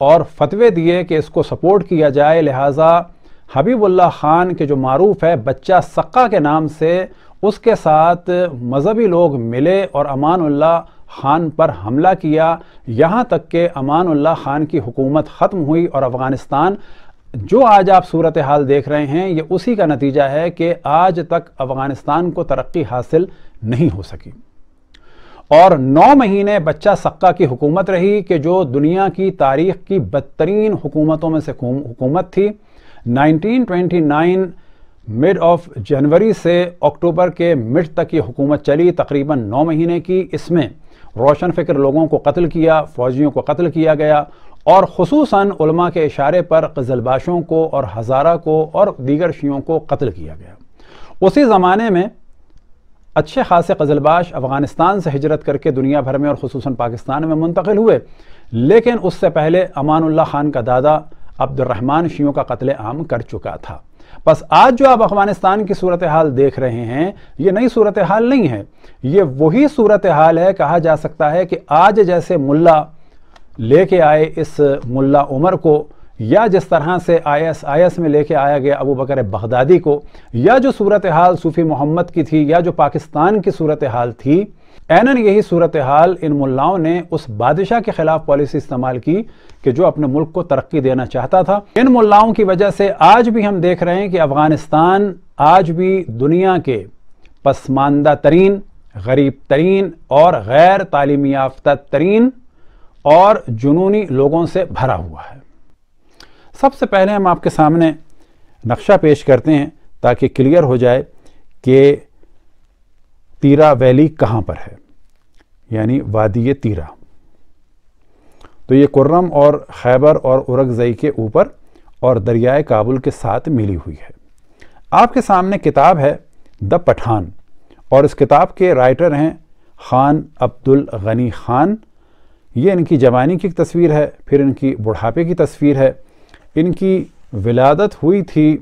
اور فتوے دیے کہ اس کو سپورٹ کیا جائے، لہٰذا حبیب اللہ خان کے جو معروف ہے بچہ سقا کے نام سے، اس کے ساتھ مذہبی لوگ ملے اور امان اللہ خان پر حملہ کیا، یہاں تک کہ امان اللہ خان کی حکومت ختم ہوئی اور افغانستان جو آج آپ صورتحال دیکھ رہے ہیں یہ اسی کا نتیجہ ہے کہ آج تک افغانستان کو ترقی حاصل نہیں ہو سکی۔ اور 9 مہینے بچہ سقا کی حکومت رہی کہ جو دنیا کی تاریخ کی بدترین حکومتوں میں سے حکومت تھی۔ 1929 مڈ آف جنوری سے اکتوبر کے مڈ تک یہ حکومت چلی، تقریباً 9 مہینے کی۔ اس میں روشن فکر لوگوں کو قتل کیا، فوجیوں کو قتل کیا گیا، اور خصوصاً علماء کے اشارے پر قزلباشوں کو اور ہزارہ کو اور دیگر شیعوں کو قتل کیا گیا۔ اسی زمانے میں اچھے خاصے قزلباش افغانستان سے ہجرت کر کے دنیا بھر میں اور خصوصاً پاکستان میں منتقل ہوئے، لیکن اس سے پہلے امان اللہ خان کا دادا عبد الرحمن شیعوں کا قتل عام کر چکا تھا۔ بس آج جو آپ افغانستان کی صورتحال دیکھ رہے ہیں یہ نئی صورتحال نہیں ہے، یہ وہی صورتحال ہے۔ کہا جا سکتا ہے کہ آج جیسے ملا لے کے آئے اس ملا عمر کو، یا جس طرح سے IS میں لے کے آیا گیا ابو بکر بغدادی کو، یا جو صورتحال صوفی محمد کی تھی، یا جو پاکستان کی صورتحال تھی، اینن یہی صورتحال ان ملاؤں نے اس بادشاہ کے خلاف پالیسی استعمال کی کہ جو اپنے ملک کو ترقی دینا چاہتا تھا۔ ان ملاؤں کی وجہ سے آج بھی ہم دیکھ رہے ہیں کہ افغانستان آج بھی دنیا کے پسماندہ ترین، غریب ترین اور غیر تعلیم یافتہ ترین اور جنونی لوگوں سے بھرا ہوا ہے۔ سب سے پہلے ہم آپ کے سامنے نقشہ پیش کرتے ہیں تاکہ کلیئر ہو جائے کہ تیرا ویلی کہاں پر ہے، یعنی وادی تیرا۔ تو یہ کرم اور خیبر اور اورکزئی کے اوپر اور دریائے کابل کے ساتھ ملی ہوئی ہے۔ آپ کے سامنے کتاب ہے دا پٹھان، اور اس کتاب کے رائٹر ہیں خان عبد الغنی خان۔ یہ ان کی جوانی کی تصویر ہے، پھر ان کی بڑھاپے کی تصویر ہے۔ ان کی ولادت ہوئی تھی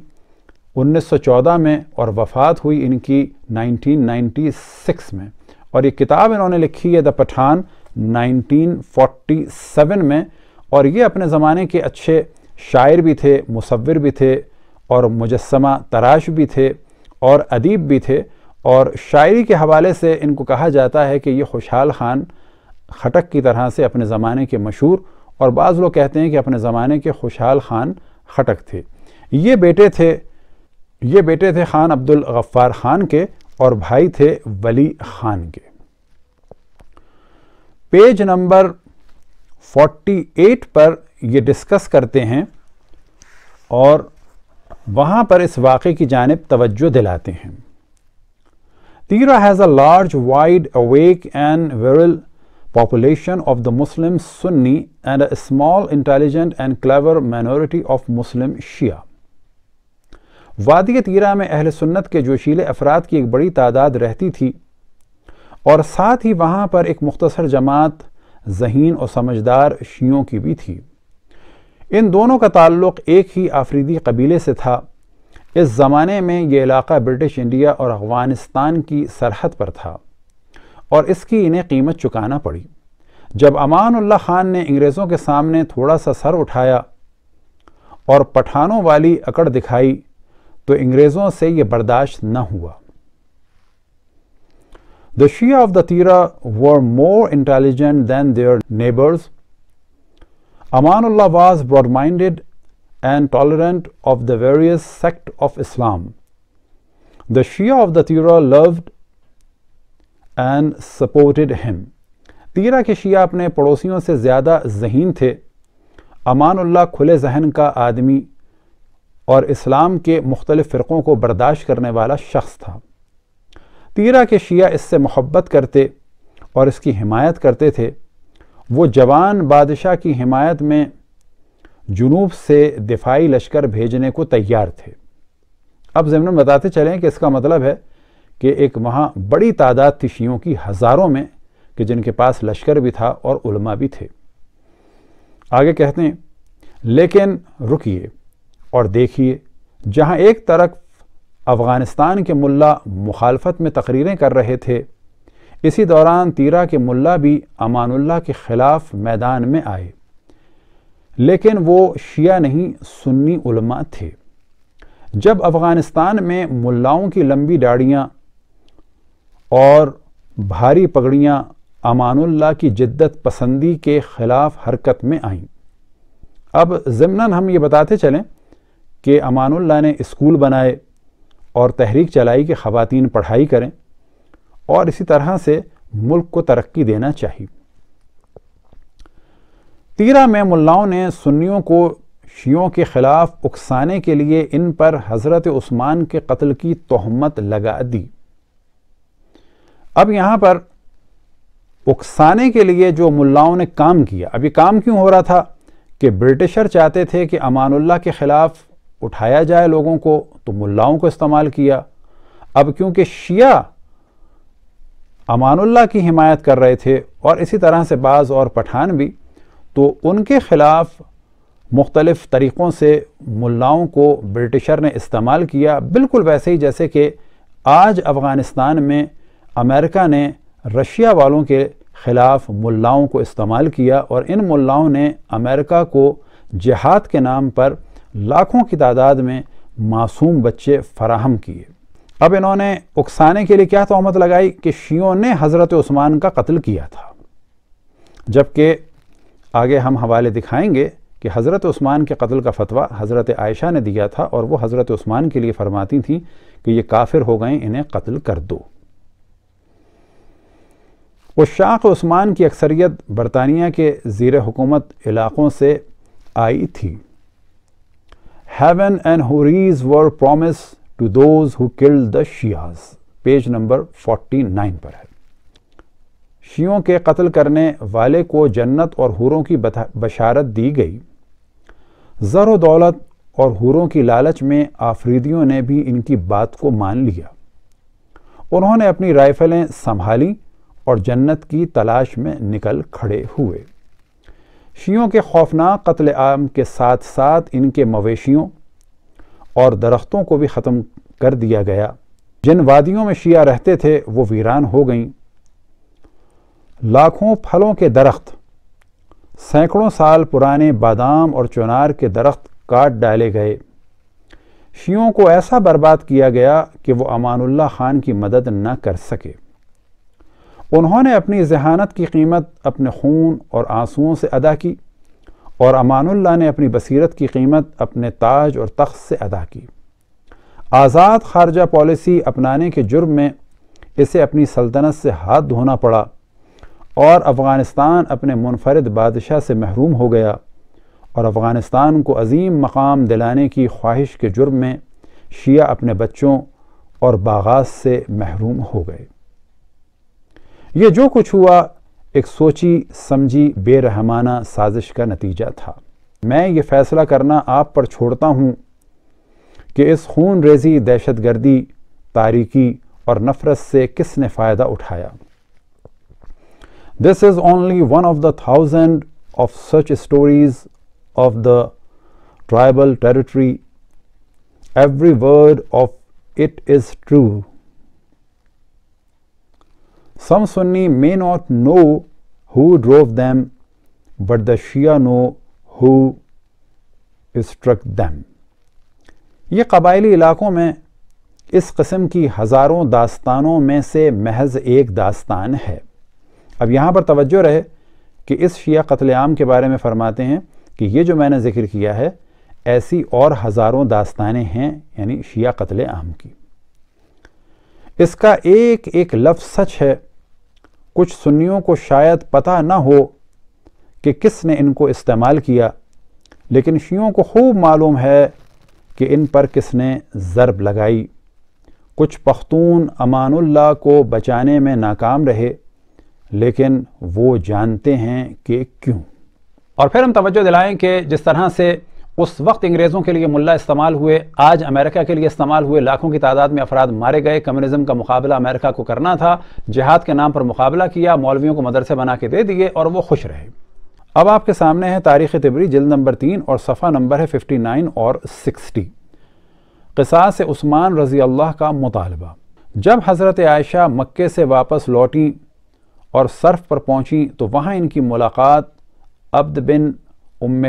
1914 میں اور وفات ہوئی ان کی 1996 میں، اور یہ کتاب انہوں نے لکھی ہے دا پٹھان 1947 میں۔ اور یہ اپنے زمانے کے اچھے شاعر بھی تھے، مصور بھی تھے، اور مجسمہ تراش بھی تھے، اور ادیب بھی تھے، اور شاعری کے حوالے سے ان کو کہا جاتا ہے کہ یہ خوشحال خان خٹک کی طرح سے اپنے زمانے کے مشہور، اور بعض لوگ کہتے ہیں کہ اپنے زمانے کے خوشحال خان خٹک تھے۔ یہ بیٹے تھے خان عبد الغفار خان کے، اور بھائی تھے ولی خان کے۔ پیج نمبر 48 پر یہ ڈسکس کرتے ہیں اور وہاں پر اس واقعے کی جانب توجہ دلاتے ہیں۔ Tira has a large, wide awake and virile population of the Muslim Sunni and a small, intelligent and clever minority of Muslim Shia. وادی تیرہ میں اہل سنت کے جوشیلے افراد کی ایک بڑی تعداد رہتی تھی، اور ساتھ ہی وہاں پر ایک مختصر جماعت ذہین اور سمجھدار شیعوں کی بھی تھی۔ ان دونوں کا تعلق ایک ہی آفریدی قبیلے سے تھا۔ اس زمانے میں یہ علاقہ برٹش انڈیا اور افغانستان کی سرحد پر تھا، اور اس کی انہیں قیمت چکانا پڑی۔ جب امان اللہ خان نے انگریزوں کے سامنے تھوڑا سا سر اٹھایا اور پٹھانوں والی اکڑ دکھائی تو انگریزوں سے یہ برداشت نہ ہوا۔ The Shia of the Tira were more intelligent than their neighbors. Amanullah was broad-minded and tolerant of the various sects of Islam. The Shia of the Tira loved and supported him. تیرہ کے شیعہ اپنے پڑوسیوں سے زیادہ ذہین تھے۔ امان اللہ کھلے ذہن کا آدمی اور اسلام کے مختلف فرقوں کو برداشت کرنے والا شخص تھا۔ تیرہ کے شیعہ اس سے محبت کرتے اور اس کی حمایت کرتے تھے۔ وہ جوان بادشاہ کی حمایت میں جنوب سے دفاعی لشکر بھیجنے کو تیار تھے۔ اب ضمن بتاتے چلیں کہ اس کا مطلب ہے کہ ایک وہاں بڑی تعداد تھی شیعوں کی، ہزاروں میں، کہ جن کے پاس لشکر بھی تھا اور علماء بھی تھے۔ آگے کہتے ہیں، لیکن رکیے اور دیکھیے، جہاں ایک طرف افغانستان کے ملا مخالفت میں تقریریں کر رہے تھے، اسی دوران تیرہ کے ملا بھی امان اللہ کے خلاف میدان میں آئے۔ لیکن وہ شیعہ نہیں سنی علماء تھے۔ جب افغانستان میں ملاؤں کی لمبی داڑھیاں اور بھاری پگڑیاں امان اللہ کی جدت پسندی کے خلاف حرکت میں آئیں۔ اب ضمناً ہم یہ بتاتے چلیں کہ امان اللہ نے اسکول بنائے اور تحریک چلائی کہ خواتین پڑھائی کریں اور اسی طرح سے ملک کو ترقی دینا چاہیے۔ تیرہ میں ملاؤں نے سنیوں کو شیعوں کے خلاف اکسانے کے لیے ان پر حضرت عثمان کے قتل کی تہمت لگا دی۔ اب یہاں پر اکسانے کے لیے جو ملاؤں نے کام کیا، اب یہ کام کیوں ہو رہا تھا کہ برٹشر چاہتے تھے کہ امان اللہ کے خلاف اٹھایا جائے لوگوں کو، تو ملاؤں کو استعمال کیا۔ اب کیونکہ شیعہ امان اللہ کی حمایت کر رہے تھے اور اسی طرح سے بعض اور پٹھان بھی، تو ان کے خلاف مختلف طریقوں سے ملاؤں کو برٹشر نے استعمال کیا، بالکل ویسے ہی جیسے کہ آج افغانستان میں امریکہ نے رشیا والوں کے خلاف ملاؤں کو استعمال کیا، اور ان ملاؤں نے امریکہ کو جہاد کے نام پر لاکھوں کی تعداد میں معصوم بچے فراہم کیے۔ اب انہوں نے اکسانے کے لیے کیا تہمت لگائی کہ شیعوں نے حضرت عثمان کا قتل کیا تھا، جبکہ آگے ہم حوالے دکھائیں گے کہ حضرت عثمان کے قتل کا فتویٰ حضرت عائشہ نے دیا تھا، اور وہ حضرت عثمان کے لیے فرماتی تھیں کہ یہ کافر ہو گئے، انہیں قتل کر دو۔ عشاق عثمان کی اکثریت برطانیہ کے زیر حکومت علاقوں سے آئی تھی۔ Heaven and houris were promised to those who killed the Shias، page number 49 پر ہے۔ شیعوں کے قتل کرنے والے کو جنت اور حوروں کی بشارت دی گئی۔ زر و دولت اور حوروں کی لالچ میں آفریدیوں نے بھی ان کی بات کو مان لیا۔ انہوں نے اپنی رائفلیں سنبھالیں اور جنت کی تلاش میں نکل کھڑے ہوئے۔ شیعوں کے خوفناک قتل عام کے ساتھ ساتھ ان کے مویشیوں اور درختوں کو بھی ختم کر دیا گیا۔ جن وادیوں میں شیعہ رہتے تھے وہ ویران ہو گئیں۔ لاکھوں پھلوں کے درخت، سینکڑوں سال پرانے بادام اور چنار کے درخت کاٹ ڈالے گئے۔ شیعوں کو ایسا برباد کیا گیا کہ وہ امان اللہ خان کی مدد نہ کر سکے۔ انہوں نے اپنی ذہانت کی قیمت اپنے خون اور آنسوؤں سے ادا کی، اور امان اللہ نے اپنی بصیرت کی قیمت اپنے تاج اور تخت سے ادا کی۔ آزاد خارجہ پالیسی اپنانے کے جرم میں اسے اپنی سلطنت سے ہاتھ دھونا پڑا، اور افغانستان اپنے منفرد بادشاہ سے محروم ہو گیا، اور افغانستان کو عظیم مقام دلانے کی خواہش کے جرم میں شیعہ اپنے بچوں اور باغات سے محروم ہو گئے۔ یہ جو کچھ ہوا ایک سوچی سمجھی بے رحمانہ سازش کا نتیجہ تھا۔ میں یہ فیصلہ کرنا آپ پر چھوڑتا ہوں کہ اس خون ریزی، دہشت گردی، تاریکی اور نفرت سے کس نے فائدہ اٹھایا۔ This is only one of the thousand of such stories of the tribal territory. Every word of it is true. Some Sunni may not know who drove them, but the Shia know who struck them. یہ قبائلی علاقوں میں اس قسم کی ہزاروں داستانوں میں سے محض ایک داستان ہے۔ اب یہاں پر توجہ رہے کہ اس شیعہ قتل عام کے بارے میں فرماتے ہیں کہ یہ جو میں نے ذکر کیا ہے ایسی اور ہزاروں داستانیں ہیں، یعنی شیعہ قتل عام کی۔ اس کا ایک ایک لفظ سچ ہے۔ کچھ سنیوں کو شاید پتہ نہ ہو کہ کس نے ان کو استعمال کیا، لیکن شیعوں کو خوب معلوم ہے کہ ان پر کس نے ضرب لگائی۔ کچھ پختون امان اللہ کو بچانے میں ناکام رہے، لیکن وہ جانتے ہیں کہ کیوں۔ اور پھر ہم توجہ دلائیں کہ جس طرح سے اس وقت انگریزوں کے لیے ملا استعمال ہوئے، آج امریکہ کے لیے استعمال ہوئے، لاکھوں کی تعداد میں افراد مارے گئے۔ کمیونزم کا مقابلہ امریکہ کو کرنا تھا، جہاد کے نام پر مقابلہ کیا، مولویوں کو مدرسے بنا کے دے دیے اور وہ خوش رہے۔ اب آپ کے سامنے ہے تاریخ طبری جلد نمبر 3 اور صفحہ نمبر ہے 59 اور 60۔ قصاص عثمان رضی اللہ کا مطالبہ۔ جب حضرت عائشہ مکے سے واپس لوٹیں اور صرف پر پہنچیں تو وہاں ان کی ملاقات عبد بن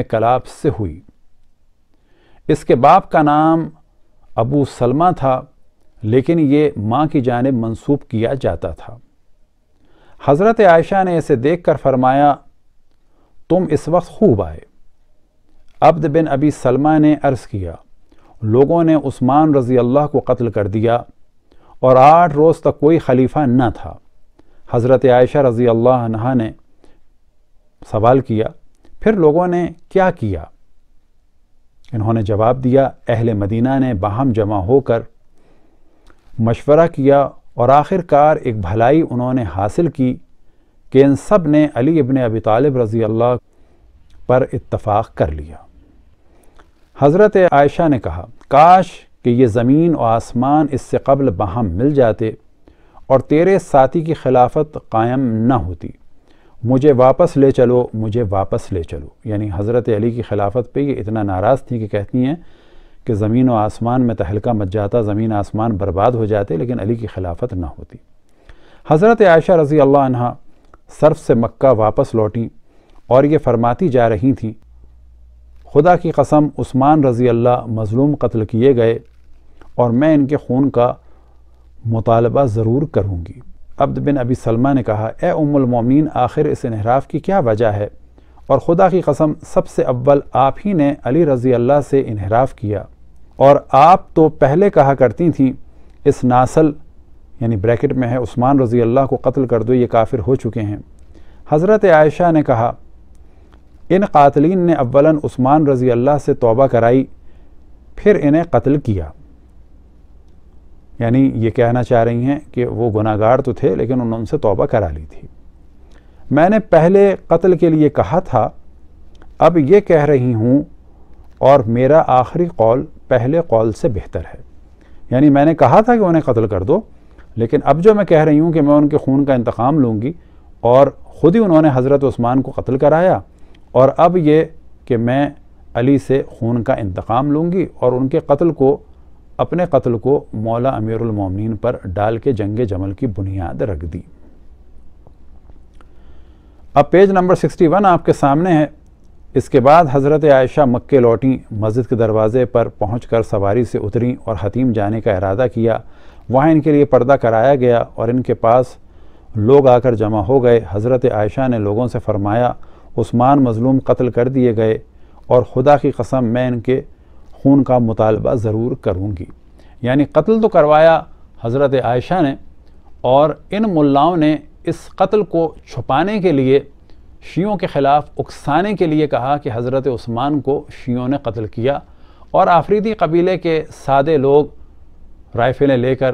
کلاب سے ہوئی۔ اس کے باپ کا نام ابو سلمہ تھا، لیکن یہ ماں کی جانب منسوب کیا جاتا تھا۔ حضرت عائشہ نے اسے دیکھ کر فرمایا، تم اس وقت خوب آئے۔ عبد بن ابی سلمہ نے عرض کیا، لوگوں نے عثمان رضی اللہ کو قتل کر دیا اور 8 روز تک کوئی خلیفہ نہ تھا۔ حضرت عائشہ رضی اللہ عنہا نے سوال کیا، پھر لوگوں نے کیا کیا؟ انہوں نے جواب دیا، اہل مدینہ نے باہم جمع ہو کر مشورہ کیا اور آخر کار ایک بھلائی انہوں نے حاصل کی کہ ان سب نے علی ابن ابی طالب رضی اللہ پر اتفاق کر لیا۔ حضرت عائشہ نے کہا، کاش کہ یہ زمین و آسمان اس سے قبل باہم مل جاتے اور تیرے ساتھی کی خلافت قائم نہ ہوتی۔ مجھے واپس لے چلو، مجھے واپس لے چلو۔ یعنی حضرت علی کی خلافت پہ یہ اتنا ناراض تھی کہ کہتی ہیں کہ زمین و آسمان میں تہلکہ مچ جاتا، زمین آسمان برباد ہو جاتے، لیکن علی کی خلافت نہ ہوتی۔ حضرت عائشہ رضی اللہ عنہا صرف سے مکہ واپس لوٹیں اور یہ فرماتی جا رہی تھیں، خدا کی قسم عثمان رضی اللہ مظلوم قتل کیے گئے اور میں ان کے خون کا مطالبہ ضرور کروں گی۔ عبد بن ابی سلمہ نے کہا، اے ام المومنین، آخر اس انحراف کی کیا وجہ ہے؟ اور خدا کی قسم سب سے اول آپ ہی نے علی رضی اللہ سے انحراف کیا، اور آپ تو پہلے کہا کرتی تھیں اس ناسل یعنی بریکٹ میں ہے عثمان رضی اللہ کو قتل کر دو، یہ کافر ہو چکے ہیں۔ حضرت عائشہ نے کہا، ان قاتلین نے اولاً عثمان رضی اللہ سے توبہ کرائی، پھر انہیں قتل کیا۔ یعنی یہ کہنا چاہ رہی ہیں کہ وہ گناہ گار تو تھے لیکن انہوں نے ان سے توبہ کرا لی تھی۔ میں نے پہلے قتل کے لیے کہا تھا، اب یہ کہہ رہی ہوں، اور میرا آخری قول پہلے قول سے بہتر ہے۔ یعنی میں نے کہا تھا کہ انہیں قتل کر دو، لیکن اب جو میں کہہ رہی ہوں کہ میں ان کے خون کا انتقام لوں گی، اور خود ہی انہوں نے حضرت عثمان کو قتل کرایا، اور اب یہ کہ میں علی سے خون کا انتقام لوں گی اور ان کے قتل کو، اپنے قتل کو مولا امیر المومنین پر ڈال کے جنگ جمل کی بنیاد رکھ دی۔ اب پیج نمبر 61 آپ کے سامنے ہے۔ اس کے بعد حضرت عائشہ مکے لوٹیں، مسجد کے دروازے پر پہنچ کر سواری سے اتریں اور حتیم جانے کا ارادہ کیا۔ وہاں ان کے لیے پردہ کرایا گیا اور ان کے پاس لوگ آ کر جمع ہو گئے۔ حضرت عائشہ نے لوگوں سے فرمایا، عثمان مظلوم قتل کر دیے گئے اور خدا کی قسم میں ان کے خون کا مطالبہ ضرور کروں گی۔ یعنی قتل تو کروایا حضرت عائشہ نے، اور ان ملاؤں نے اس قتل کو چھپانے کے لیے، شیعوں کے خلاف اکسانے کے لیے کہا کہ حضرت عثمان کو شیعوں نے قتل کیا، اور آفریدی قبیلے کے سادے لوگ رائفلیں لے کر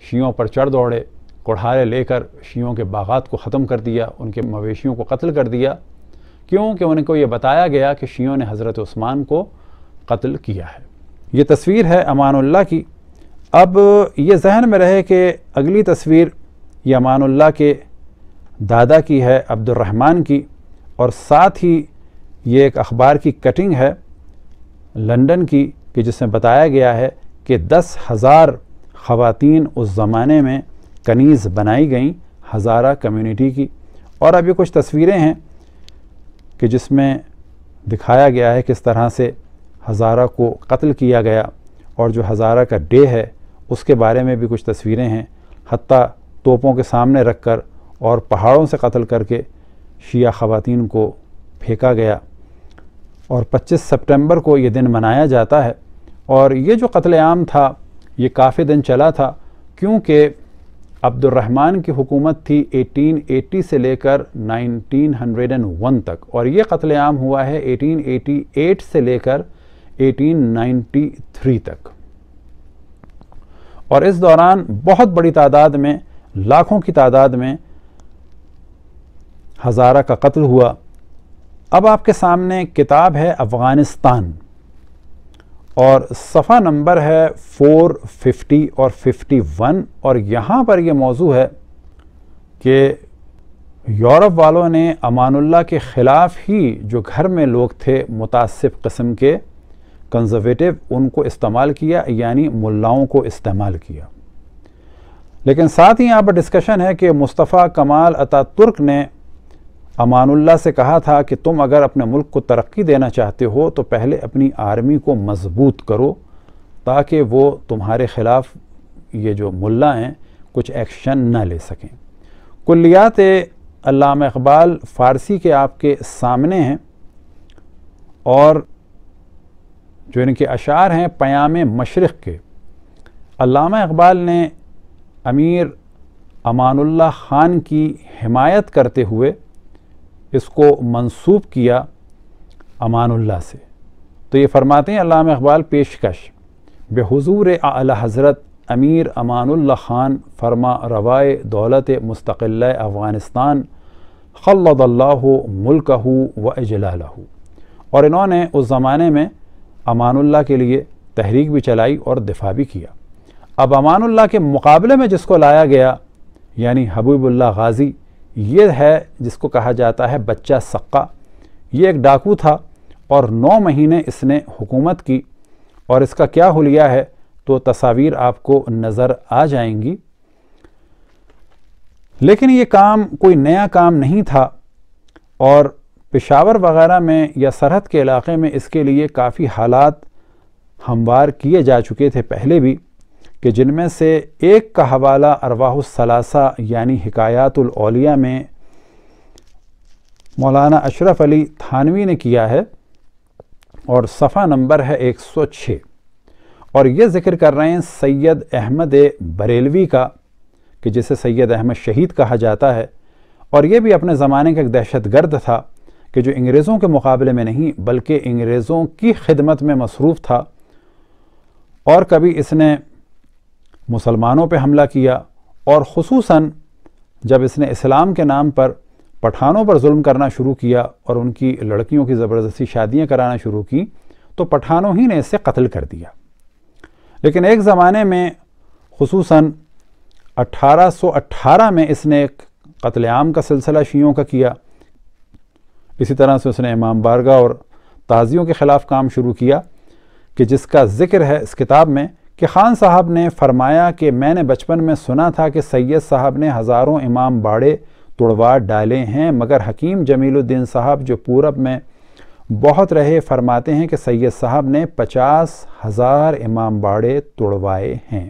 شیعوں پر چڑھ دوڑے، کڑھالے لے کر شیعوں کے باغات کو ختم کر دیا، ان کے مویشیوں کو قتل کر دیا، کیونکہ ان کو یہ بتایا گیا کہ شیعوں نے حضرت عثمان کو قتل کیا ہے۔ یہ تصویر ہے امان اللہ کی۔ اب یہ ذہن میں رہے کہ اگلی تصویر یہ امان اللہ کے دادا کی ہے، عبد الرحمن کی، اور ساتھ ہی یہ ایک اخبار کی کٹنگ ہے لندن کی کہ جس میں بتایا گیا ہے کہ 10,000 خواتین اس زمانے میں کنیز بنائی گئیں ہزارہ کمیونٹی کی۔ اور اب یہ کچھ تصویریں ہیں کہ جس میں دکھایا گیا ہے کس طرح سے ہزارہ کو قتل کیا گیا، اور جو ہزارہ کا ڈے ہے اس کے بارے میں بھی کچھ تصویریں ہیں، حتیٰ توپوں کے سامنے رکھ کر اور پہاڑوں سے قتل کر کے شیعہ خواتین کو پھینکا گیا، اور 25 سپٹمبر کو یہ دن منایا جاتا ہے۔ اور یہ جو قتل عام تھا یہ کافی دن چلا تھا، کیونکہ عبد الرحمن کی حکومت تھی 1880 سے لے کر 1901 تک، اور یہ قتل عام ہوا ہے 1888 سے لے کر 1893 تک، اور اس دوران بہت بڑی تعداد میں، لاکھوں کی تعداد میں ہزارہ کا قتل ہوا۔ اب آپ کے سامنے کتاب ہے افغانستان، اور صفحہ نمبر ہے 450 اور 51، اور یہاں پر یہ موضوع ہے کہ یورپ والوں نے امان اللہ کے خلاف ہی جو گھر میں لوگ تھے متعصب قسم کے کنزرویٹو، ان کو استعمال کیا، یعنی ملاؤں کو استعمال کیا۔ لیکن ساتھ ہی یہاں پر ڈسکشن ہے کہ مصطفیٰ کمال اتا ترک نے امان اللہ سے کہا تھا کہ تم اگر اپنے ملک کو ترقی دینا چاہتے ہو تو پہلے اپنی آرمی کو مضبوط کرو تاکہ وہ تمہارے خلاف یہ جو ملا ہیں کچھ ایکشن نہ لے سکیں۔ کلیات علامہ اقبال فارسی کے آپ کے سامنے ہیں، اور جو ان کے اشعار ہیں پیام مشرق کے، علامہ اقبال نے امیر امان اللہ خان کی حمایت کرتے ہوئے اس کو منسوب کیا امان اللہ سے۔ تو یہ فرماتے ہیں علامہ اقبال پیشکش: بے حضور اعلی حضرت امیر امان اللہ خان فرما روائے دولت مستقلہ افغانستان خلد اللہ ملکہ و اجلالہ۔ اور انہوں نے اس زمانے میں امان اللہ کے لیے تحریک بھی چلائی اور دفاع بھی کیا۔ اب امان اللہ کے مقابلے میں جس کو لایا گیا یعنی حبیب اللہ غازی، یہ ہے جس کو کہا جاتا ہے بچہ سقہ۔ یہ ایک ڈاکو تھا اور 9 مہینے اس نے حکومت کی، اور اس کا کیا حلیہ ہے تو تصاویر آپ کو نظر آ جائیں گی۔ لیکن یہ کام کوئی نیا کام نہیں تھا، اور پشاور وغیرہ میں یا سرحد کے علاقے میں اس کے لیے کافی حالات ہموار کیے جا چکے تھے پہلے بھی، کہ جن میں سے ایک کا حوالہ ارواح الثلاثہ یعنی حکایات الاولیاء میں مولانا اشرف علی تھانوی نے کیا ہے، اور صفحہ نمبر ہے 106، اور یہ ذکر کر رہے ہیں سید احمد بریلوی کا، کہ جسے سید احمد شہید کہا جاتا ہے، اور یہ بھی اپنے زمانے کا ایک دہشت گرد تھا کہ جو انگریزوں کے مقابلے میں نہیں بلکہ انگریزوں کی خدمت میں مصروف تھا، اور کبھی اس نے مسلمانوں پہ حملہ کیا، اور خصوصاً جب اس نے اسلام کے نام پر پٹھانوں پر ظلم کرنا شروع کیا اور ان کی لڑکیوں کی زبردستی شادیاں کرانا شروع کی، تو پٹھانوں ہی نے اسے قتل کر دیا۔ لیکن ایک زمانے میں خصوصاً 1818 میں اس نے ایک قتل عام کا سلسلہ شیعوں کا کیا۔ اسی طرح سے اس نے امام بارگاہ اور تازیوں کے خلاف کام شروع کیا، کہ جس کا ذکر ہے اس کتاب میں کہ خان صاحب نے فرمایا کہ میں نے بچپن میں سنا تھا کہ سید صاحب نے ہزاروں امام باڑے توڑوا ڈالے ہیں، مگر حکیم جمیل الدین صاحب جو پورب میں بہت رہے فرماتے ہیں کہ سید صاحب نے 50,000 امام باڑے توڑوائے ہیں۔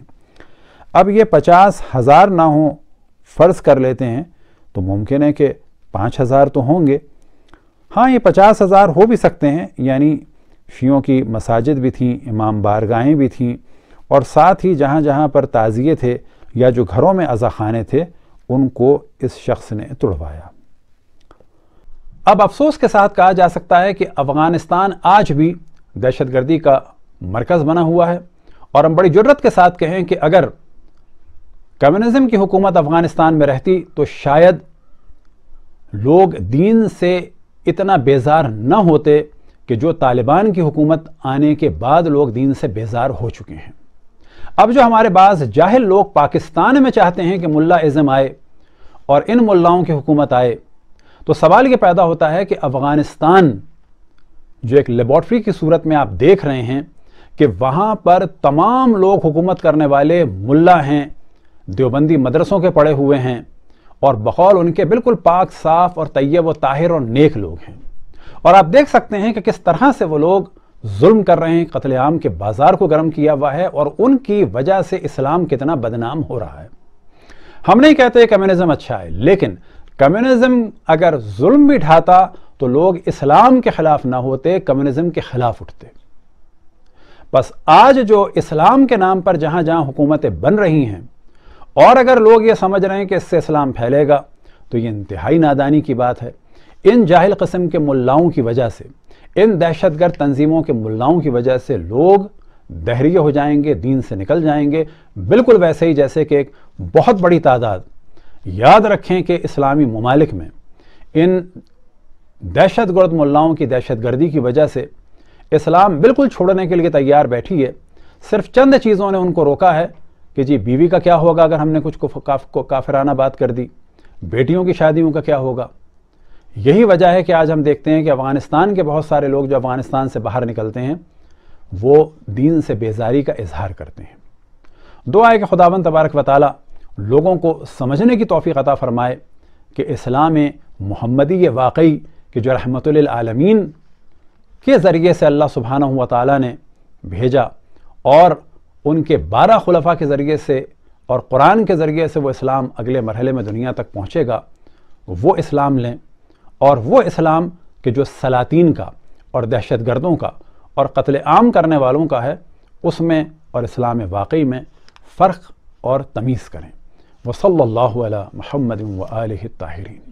اب یہ 50,000 نہ ہوں، فرض کر لیتے ہیں تو ممکن ہے کہ 5,000 تو ہوں گے۔ ہاں، یہ 50,000 ہو بھی سکتے ہیں، یعنی شیعوں کی مساجد بھی تھیں، امام بارگاہیں بھی تھیں، اور ساتھ ہی جہاں جہاں پر تعزیے تھے یا جو گھروں میں عزاخانے تھے ان کو اس شخص نے توڑوایا۔ اب افسوس کے ساتھ کہا جا سکتا ہے کہ افغانستان آج بھی دہشت گردی کا مرکز بنا ہوا ہے، اور ہم بڑی جرت کے ساتھ کہیں کہ اگر کمیونزم کی حکومت افغانستان میں رہتی تو شاید لوگ دین سے اتنا بیزار نہ ہوتے کہ جو طالبان کی حکومت آنے کے بعد لوگ دین سے بیزار ہو چکے ہیں۔ اب جو ہمارے بعض جاہل لوگ پاکستان میں چاہتے ہیں کہ ملا ازم آئے اور ان ملاؤں کی حکومت آئے، تو سوال یہ پیدا ہوتا ہے کہ افغانستان جو ایک لیبارٹری کی صورت میں آپ دیکھ رہے ہیں کہ وہاں پر تمام لوگ حکومت کرنے والے ملا ہیں، دیوبندی مدرسوں کے پڑھے ہوئے ہیں، اور بقول ان کے بالکل پاک صاف اور طیب و طاہر اور نیک لوگ ہیں، اور آپ دیکھ سکتے ہیں کہ کس طرح سے وہ لوگ ظلم کر رہے ہیں، قتل عام کے بازار کو گرم کیا ہوا ہے، اور ان کی وجہ سے اسلام کتنا بدنام ہو رہا ہے۔ ہم نہیں کہتے کمیونزم اچھا ہے، لیکن کمیونزم اگر ظلم بھی ڈھاتا تو لوگ اسلام کے خلاف نہ ہوتے، کمیونزم کے خلاف اٹھتے۔ بس آج جو اسلام کے نام پر جہاں جہاں حکومتیں بن رہی ہیں، اور اگر لوگ یہ سمجھ رہے ہیں کہ اس سے اسلام پھیلے گا، تو یہ انتہائی نادانی کی بات ہے۔ ان جاہل قسم کے ملاؤں کی وجہ سے، ان دہشت گرد تنظیموں کے ملاؤں کی وجہ سے لوگ دہریے ہو جائیں گے، دین سے نکل جائیں گے، بالکل ویسے ہی جیسے کہ ایک بہت بڑی تعداد، یاد رکھیں کہ اسلامی ممالک میں ان دہشت گرد ملاؤں کی دہشت گردی کی وجہ سے اسلام بالکل چھوڑنے کے لیے تیار بیٹھی ہے۔ صرف چند چیزوں نے ان کو روکا ہے کہ جی بیوی کا کیا ہوگا اگر ہم نے کچھ کافرانہ بات کر دی، بیٹیوں کی شادیوں کا کیا ہوگا۔ یہی وجہ ہے کہ آج ہم دیکھتے ہیں کہ افغانستان کے بہت سارے لوگ جو افغانستان سے باہر نکلتے ہیں وہ دین سے بیزاری کا اظہار کرتے ہیں۔ دعا ہے کہ خداوند تبارک و تعالی لوگوں کو سمجھنے کی توفیق عطا فرمائے کہ اسلام محمدی واقعی کہ جو رحمت للعالمین کے ذریعے سے اللہ سبحانہ و تعالیٰ نے بھیجا اور ان کے 12 خلفاء کے ذریعے سے اور قرآن کے ذریعے سے وہ اسلام اگلے مرحلے میں دنیا تک پہنچے گا، وہ اسلام لیں، اور وہ اسلام کہ جو سلاطین کا اور دہشت گردوں کا اور قتل عام کرنے والوں کا ہے، اس میں اور اسلام واقعی میں فرق اور تمیز کریں۔ وصلی اللہ علی محمد و آلہ الطاہرین۔